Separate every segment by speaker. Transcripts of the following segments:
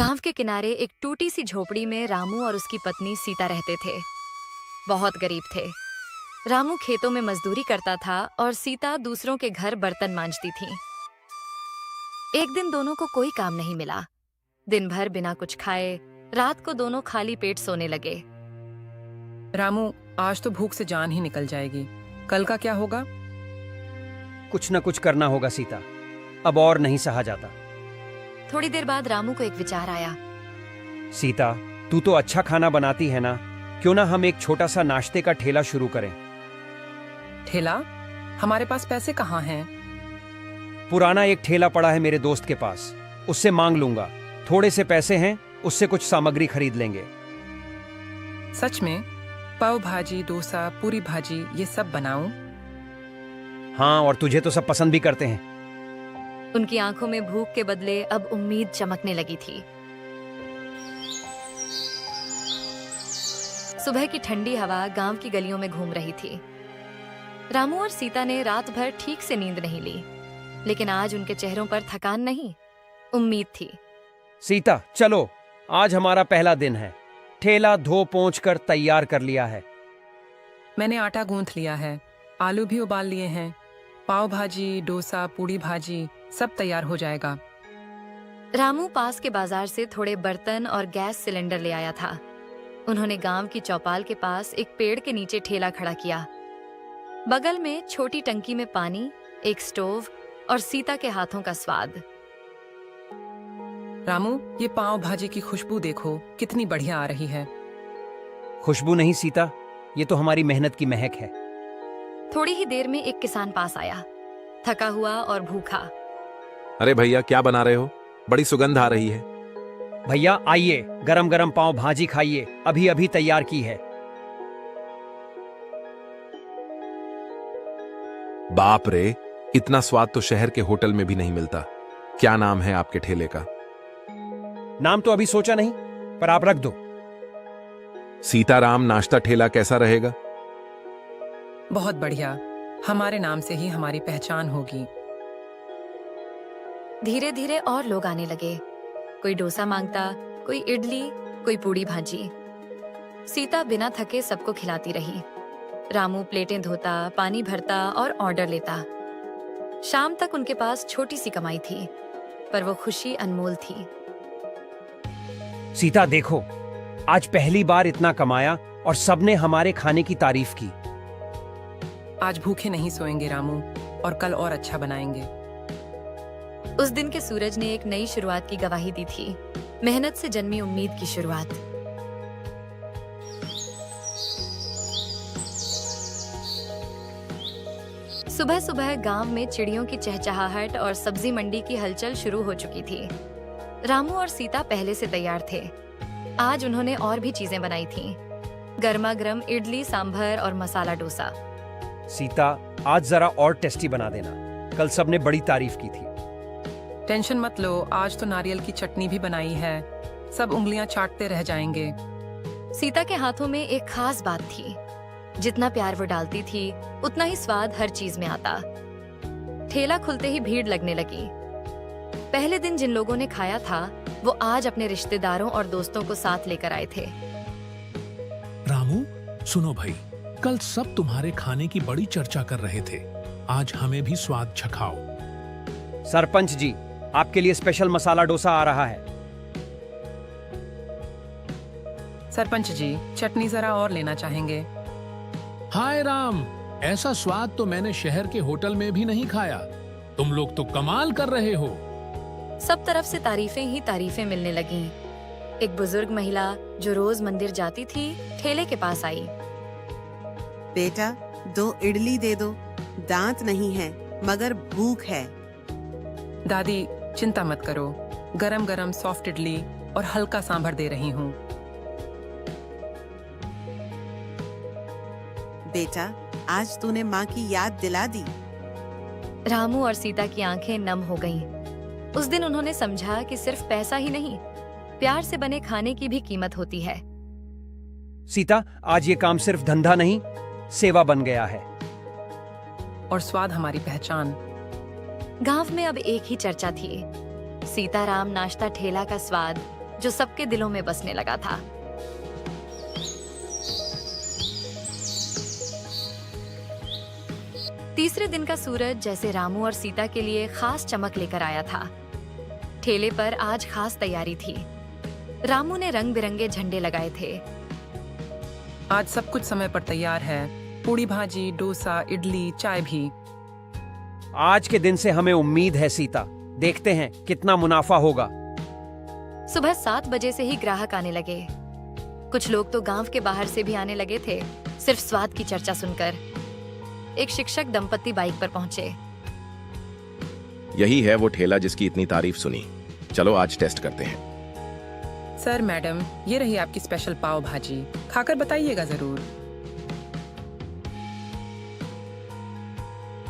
Speaker 1: गांव के किनारे एक टूटी सी झोपड़ी में रामू और उसकी पत्नी सीता रहते थे। बहुत गरीब थे। रामू खेतों में मजदूरी करता था और सीता दूसरों के घर बर्तन मांजती थी। एक दिन दोनों को कोई काम नहीं मिला। दिन भर बिना कुछ खाए रात को दोनों खाली पेट सोने लगे।
Speaker 2: रामू, आज तो भूख से जान ही निकल जाएगी। कल का क्या होगा?
Speaker 3: कुछ न कुछ करना होगा सीता, अब और नहीं सहा जाता।
Speaker 1: थोड़ी देर बाद रामू को एक विचार आया।
Speaker 3: सीता, तू तो अच्छा खाना बनाती है ना, क्यों ना हम एक छोटा सा नाश्ते का ठेला शुरू करें।
Speaker 2: ठेला? हमारे पास पैसे कहाँ हैं?
Speaker 3: पुराना एक ठेला पड़ा है मेरे दोस्त के पास, उससे मांग लूंगा। थोड़े से पैसे हैं, उससे कुछ सामग्री खरीद लेंगे।
Speaker 2: सच में? पाव भाजी, डोसा, पूरी भाजी, ये सब बनाऊं?
Speaker 3: हाँ, और तुझे तो सब पसंद भी करते हैं।
Speaker 1: उनकी आंखों में भूख के बदले अब उम्मीद चमकने लगी थी। सुबह की ठंडी हवा गांव की गलियों में घूम रही थी। रामू और सीता ने रात भर ठीक से नींद नहीं ली, लेकिन आज उनके चेहरों पर थकान नहीं, उम्मीद थी।
Speaker 3: सीता, चलो, आज हमारा पहला दिन है। ठेला धो पोंछ कर तैयार कर लिया है।
Speaker 2: मैंने आटा गूंथ लिया है, आलू भी उबाल लिए हैं। पाव भाजी, डोसा, पूड़ी भाजी सब तैयार हो जाएगा।
Speaker 1: रामू पास के बाजार से थोड़े बर्तन और गैस सिलेंडर ले आया था। उन्होंने गांव की चौपाल के पास एक पेड़ के नीचे ठेला खड़ा किया। बगल में छोटी टंकी में पानी, एक स्टोव और सीता के हाथों का स्वाद।
Speaker 2: रामू, ये पाव भाजी की खुशबू देखो, कितनी बढ़िया आ रही है।
Speaker 3: खुशबू नहीं सीता, ये तो हमारी मेहनत की महक है।
Speaker 1: थोड़ी ही देर में एक किसान पास आया, थका हुआ और भूखा।
Speaker 4: अरे भैया, क्या बना रहे हो? बड़ी सुगंध आ रही है।
Speaker 3: भैया आइए, गरम गरम पाव भाजी खाइए, अभी अभी तैयार की है।
Speaker 4: बाप रे, इतना स्वाद तो शहर के होटल में भी नहीं मिलता। क्या नाम है आपके ठेले का?
Speaker 3: नाम तो अभी सोचा नहीं, पर आप रख दो।
Speaker 4: सीताराम नाश्ता ठेला कैसा रहेगा?
Speaker 2: बहुत बढ़िया, हमारे नाम से ही हमारी पहचान होगी।
Speaker 1: धीरे धीरे और लोग आने लगे। कोई डोसा मांगता, कोई इडली, कोई पूड़ी भाजी। सीता बिना थके सबको खिलाती रही। रामू प्लेटें धोता, पानी भरता और ऑर्डर लेता। शाम तक उनके पास छोटी सी कमाई थी, पर वो खुशी अनमोल थी।
Speaker 3: सीता देखो, आज पहली बार इतना कमाया और सबने हमारे खाने की तारीफ की।
Speaker 2: आज भूखे नहीं सोएंगे रामू, और कल और अच्छा बनाएंगे।
Speaker 1: उस दिन के सूरज ने एक नई शुरुआत की गवाही दी थी, मेहनत से जन्मी उम्मीद की शुरुआत। सुबह सुबह गांव में चिड़ियों की चहचहाहट और सब्जी मंडी की हलचल शुरू हो चुकी थी। रामू और सीता पहले से तैयार थे। आज उन्होंने और भी चीजें बनाई थीं, गर्मा गर्म इडली, सांभर और मसाला डोसा।
Speaker 3: सीता, आज जरा और टेस्टी बना देना, कल सबने बड़ी तारीफ की थी।
Speaker 2: टेंशन मत लो, आज तो नारियल की चटनी भी बनाई है, सब उंगलियां चाटते रह जाएंगे।
Speaker 1: सीता के हाथों में एक खास बात थी, जितना प्यार वो डालती थी उतना ही स्वाद हर चीज में आता। ठेला खुलते ही भीड़ लगने लगी। पहले दिन जिन लोगों ने खाया था वो आज अपने रिश्तेदारों और दोस्तों को साथ लेकर आए थे।
Speaker 5: रामू, सुनो भाई, कल सब तुम्हारे खाने की बड़ी चर्चा कर रहे थे, आज हमें भी स्वाद चखाओ।
Speaker 3: सरपंच जी, आपके लिए स्पेशल मसाला डोसा आ रहा है।
Speaker 2: सरपंच जी, चटनी जरा और लेना चाहेंगे।
Speaker 5: हाय राम, ऐसा स्वाद तो मैंने शहर के होटल में भी नहीं खाया। तुम लोग तो कमाल कर रहे हो।
Speaker 1: सब तरफ से तारीफें ही तारीफें मिलने लगीं। एक बुजुर्ग महिला जो रोज मंदिर जाती थी, ठेले के पास आई।
Speaker 6: बेटा, 2 इडली दे दो। दांत नहीं है मगर भूख है।
Speaker 2: दादी, चिंता मत करो, गरम गरम सॉफ्ट इडली और हल्का सांभर दे रही हूँ।
Speaker 6: बेटा, आज तूने माँ की याद दिला दी।
Speaker 1: रामू और सीता की आंखें नम हो गईं। उस दिन उन्होंने समझा कि सिर्फ पैसा ही नहीं, प्यार से बने खाने की भी कीमत होती है।
Speaker 3: सीता, आज ये काम सिर्फ धंधा नहीं, सेवा बन गया है।
Speaker 2: और स्वाद हमारी पहचान।
Speaker 1: गांव में अब एक ही चर्चा थी, सीताराम नाश्ता ठेला का स्वाद, जो सबके दिलों में बसने लगा था। तीसरे दिन का सूरज जैसे रामू और सीता के लिए खास चमक लेकर आया था। ठेले पर आज खास तैयारी थी। रामू ने रंग बिरंगे झंडे लगाए थे।
Speaker 2: आज सब कुछ समय पर तैयार है। पूड़ी भाजी, डोसा, इडली, चाय भी।
Speaker 3: आज के दिन से हमें उम्मीद है सीता। देखते हैं कितना मुनाफा होगा।
Speaker 1: सुबह 7 बजे से ही ग्राहक आने लगे। कुछ लोग तो गांव के बाहर से भी आने लगे थे, सिर्फ स्वाद की चर्चा सुनकर। एक शिक्षक दंपत्ति बाइक पर पहुंचे।
Speaker 7: यही है वो ठेला जिसकी इतनी तारीफ सुनी। चलो आज टेस्ट करते हैं।
Speaker 2: सर, मैडम, ये रही आपकी स्पेशल पाव भाजी। खाकर बताइएगा जरूर।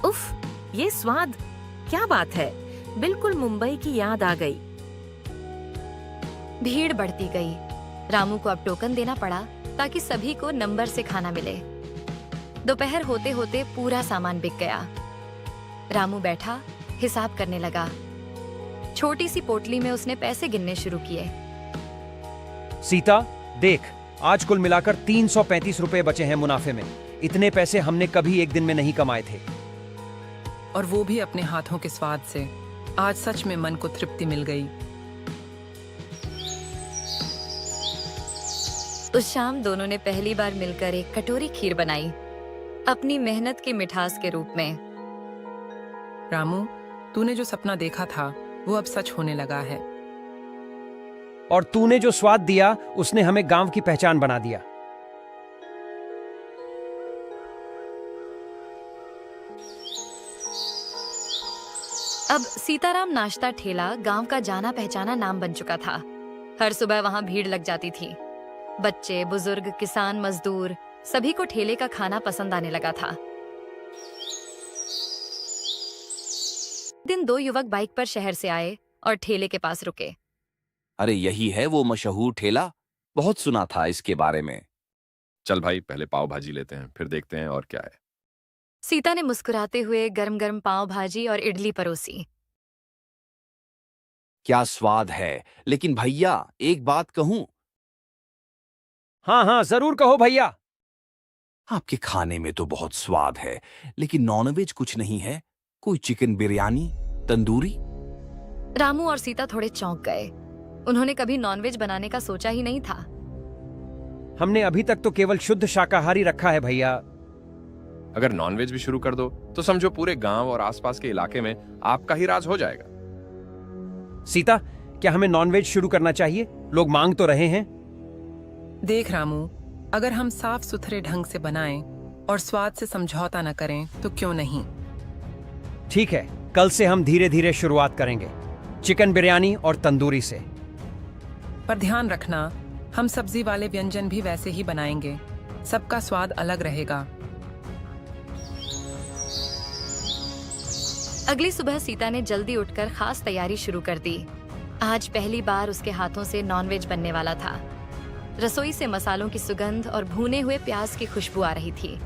Speaker 8: उफ, ये स्वाद! क्या बात है, बिल्कुल मुंबई की याद आ गई।
Speaker 1: भीड़ बढ़ती गई। रामू को अब टोकन देना पड़ा ताकि सभी को नंबर से खाना मिले। दोपहर होते होते पूरा सामान बिक गया। रामू बैठा हिसाब करने लगा। छोटी सी पोटली में उसने पैसे गिनने शुरू किए।
Speaker 3: सीता देख, आज कुल मिलाकर 335 रुपए बचे हैं मुनाफे में। इतने पैसे हमने कभी एक दिन में नहीं कमाए थे।
Speaker 2: और वो भी अपने हाथों के स्वाद से। आज सच में मन को तृप्ति मिल गई।
Speaker 1: उस शाम दोनों ने पहली बार मिलकर एक कटोरी खीर बनाई, अपनी मेहनत की मिठास के रूप में।
Speaker 2: रामू, तूने जो सपना देखा था वो अब सच होने लगा है।
Speaker 3: और तूने जो स्वाद दिया उसने हमें गांव की पहचान बना दिया।
Speaker 1: अब सीताराम नाश्ता ठेला गांव का जाना पहचाना नाम बन चुका था। हर सुबह वहां भीड़ लग जाती थी। बच्चे, बुजुर्ग, किसान, मजदूर, सभी को ठेले का खाना पसंद आने लगा था। दिन 2 युवक बाइक पर शहर से आए और ठेले के पास रुके।
Speaker 9: अरे यही है वो मशहूर ठेला, बहुत सुना था इसके बारे में।
Speaker 4: चल भाई, पहले पाव भाजी लेते हैं, फिर देखते हैं और क्या है।
Speaker 1: सीता ने मुस्कुराते हुए गरम गरम पाव भाजी और इडली परोसी।
Speaker 9: क्या स्वाद है, लेकिन भैया एक बात कहूं,
Speaker 3: हाँ हाँ, जरूर कहो भैया।
Speaker 9: आपके खाने में तो बहुत स्वाद है, लेकिन नॉनवेज कुछ नहीं है? कोई चिकन बिरयानी, तंदूरी?
Speaker 1: रामू और सीता थोड़े चौंक गए। उन्होंने कभी नॉनवेज बनाने का सोचा ही नहीं था।
Speaker 3: हमने अभी तक तो केवल शुद्ध शाकाहारी रखा है भैया।
Speaker 4: अगर नॉनवेज भी शुरू कर दो तो समझो पूरे गांव और आसपास के इलाके में आपका ही राज हो जाएगा।
Speaker 3: सीता, क्या हमें नॉनवेज शुरू करना चाहिए? लोग मांग तो रहे हैं।
Speaker 2: देख रामू, अगर हम साफ सुथरे ढंग से बनाएं और स्वाद से समझौता न करें तो क्यों नहीं।
Speaker 3: ठीक है, कल से हम धीरे धीरे शुरुआत करेंगे, चिकन बिरयानी और तंदूरी से।
Speaker 2: पर ध्यान रखना, हम सब्जी वाले व्यंजन भी वैसे ही बनाएंगे। सबका स्वाद अलग रहेगा।
Speaker 1: अगली सुबह सीता ने जल्दी उठकर खास तैयारी शुरू कर दी। आज पहली बार उसके हाथों से नॉनवेज बनने वाला था। रसोई से मसालों की सुगंध और भुने हुए प्याज की खुशबू आ रही थी।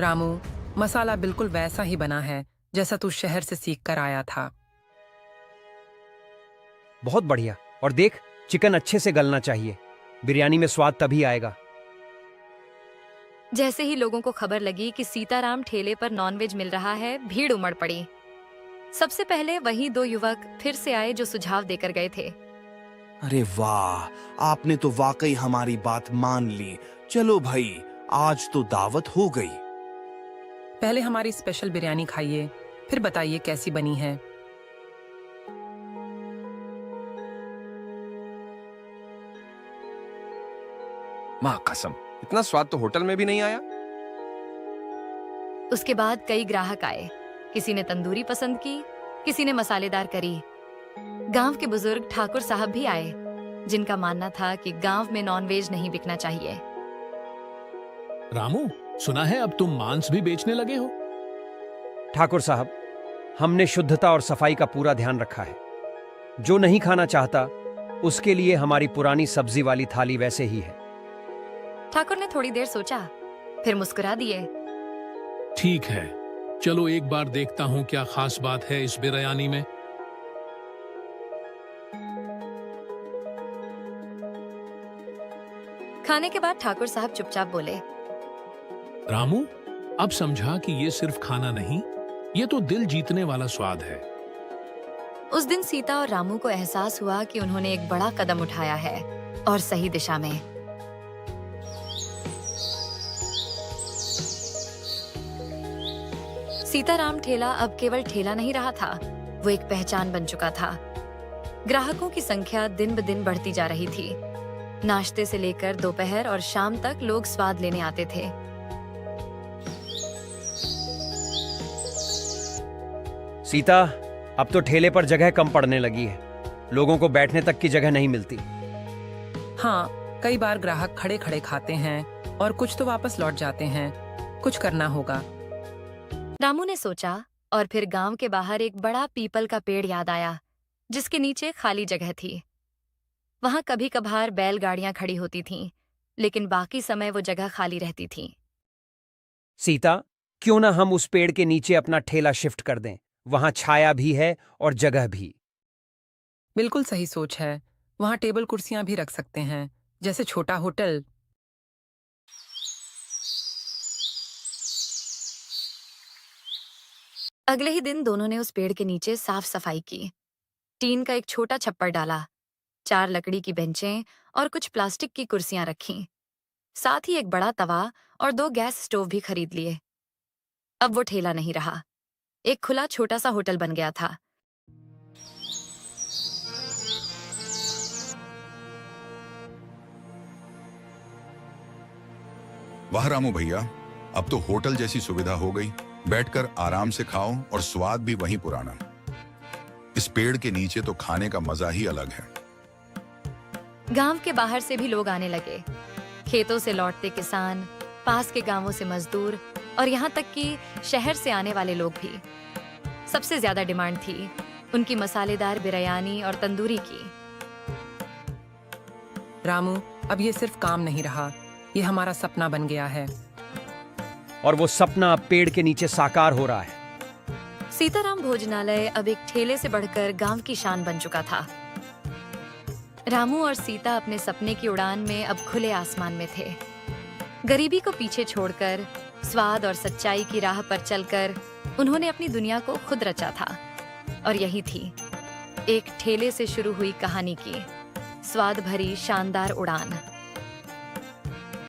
Speaker 2: रामू, मसाला बिल्कुल वैसा ही बना है जैसा तू शहर से सीख कर आया था।
Speaker 3: बहुत बढ़िया। और देख, चिकन अच्छे से गलना चाहिए। बिरयानी में स्वाद तभी आएगा।
Speaker 1: जैसे ही लोगों को खबर लगी कि सीताराम ठेले पर नॉनवेज मिल रहा है, भीड़ उमड़ पड़ी। सबसे पहले वही 2 युवक फिर से आए जो सुझाव देकर गए थे।
Speaker 9: अरे वाह, आपने तो वाकई हमारी बात मान ली। चलो भाई, आज तो दावत हो गई।
Speaker 2: पहले हमारी स्पेशल बिरयानी खाइए, फिर बताइए कैसी बनी है।
Speaker 4: माँ कसम, इतना स्वाद तो होटल में भी नहीं आया।
Speaker 1: उसके बाद कई ग्राहक आए। किसी ने तंदूरी पसंद की, किसी ने मसालेदार करी। गांव के बुजुर्ग ठाकुर साहब भी आए, जिनका मानना था कि गांव में नॉनवेज नहीं बिकना चाहिए।
Speaker 5: रामू, सुना है अब तुम मांस भी बेचने लगे हो?
Speaker 3: ठाकुर साहब, हमने शुद्धता और सफाई का पूरा ध्यान रखा है। जो नहीं खाना चाहता उसके लिए हमारी पुरानी सब्जी वाली थाली वैसे ही है।
Speaker 1: ठाकुर ने थोड़ी देर सोचा, फिर मुस्कुरा दिए।
Speaker 5: ठीक है, चलो एक बार देखता हूं क्या खास बात है इस बिरयानी में।
Speaker 1: खाने के बाद ठाकुर साहब चुपचाप बोले,
Speaker 5: रामू, अब समझा कि ये सिर्फ खाना नहीं, ये तो दिल जीतने वाला स्वाद है।
Speaker 1: उस दिन सीता और रामू को एहसास हुआ कि उन्होंने एक बड़ा कदम उठाया है और सही दिशा में। सीताराम ठेला अब केवल ठेला नहीं रहा था, वो एक पहचान बन चुका था। ग्राहकों की संख्या दिन ब दिन बढ़ती जा रही थी। नाश्ते से लेकर दोपहर और शाम तक लोग स्वाद लेने आते थे।
Speaker 3: सीता, अब तो ठेले पर जगह कम पड़ने लगी है। लोगों को बैठने तक की जगह नहीं मिलती।
Speaker 2: हाँ, कई बार ग्राहक खड़े खड़े खाते हैं और कुछ तो वापस लौट जाते हैं। कुछ करना होगा।
Speaker 1: रामू ने सोचा और फिर गांव के बाहर एक बड़ा पीपल का पेड़ याद आया, जिसके नीचे खाली जगह थी। वहां कभी कभार बैलगाड़ियां खड़ी होती थीं, लेकिन बाकी समय वो जगह खाली रहती थी।
Speaker 3: सीता, क्यों ना हम उस पेड़ के नीचे अपना ठेला शिफ्ट कर दें? वहां छाया भी है और जगह भी।
Speaker 2: बिल्कुल सही सोच है। वहाँ टेबल कुर्सियां भी रख सकते हैं, जैसे छोटा होटल।
Speaker 1: अगले ही दिन दोनों ने उस पेड़ के नीचे साफ सफाई की। टीन का एक छोटा छप्पर डाला, 4 लकड़ी की बेंचें और कुछ प्लास्टिक की कुर्सियां रखीं। साथ ही एक बड़ा तवा और 2 गैस स्टोव भी खरीद लिए। अब वो ठेला नहीं रहा, एक खुला छोटा सा होटल बन गया था।
Speaker 10: वाह रामू भैया, अब तो होटल जैसी सुविधा हो गई। बैठकर आराम से खाओ और स्वाद भी वही पुराना। इस पेड़ के नीचे तो खाने का मजा ही अलग है।
Speaker 1: गांव के बाहर से भी लोग आने लगे। खेतों से लौटते किसान, पास के गांवों से मजदूर और यहाँ तक कि शहर से आने वाले लोग भी। सबसे ज्यादा डिमांड थी उनकी मसालेदार बिरयानी और तंदूरी की।
Speaker 2: रामू, अब ये सिर्फ काम नहीं रहा, ये हमारा सपना बन गया है।
Speaker 3: और वो सपना अब पेड़ के नीचे साकार हो रहा है।
Speaker 1: सीताराम भोजनालय अब एक ठेले से बढ़कर गांव की शान बन चुका था। रामू और सीता अपने सपने की उड़ान में अब खुले आसमान में थे। गरीबी को पीछे छोड़कर, स्वाद और सच्चाई की राह पर चलकर उन्होंने अपनी दुनिया को खुद रचा था। और यही थी एक ठेले से शुरू हुई कहानी की स्वाद भरी शानदार उड़ान।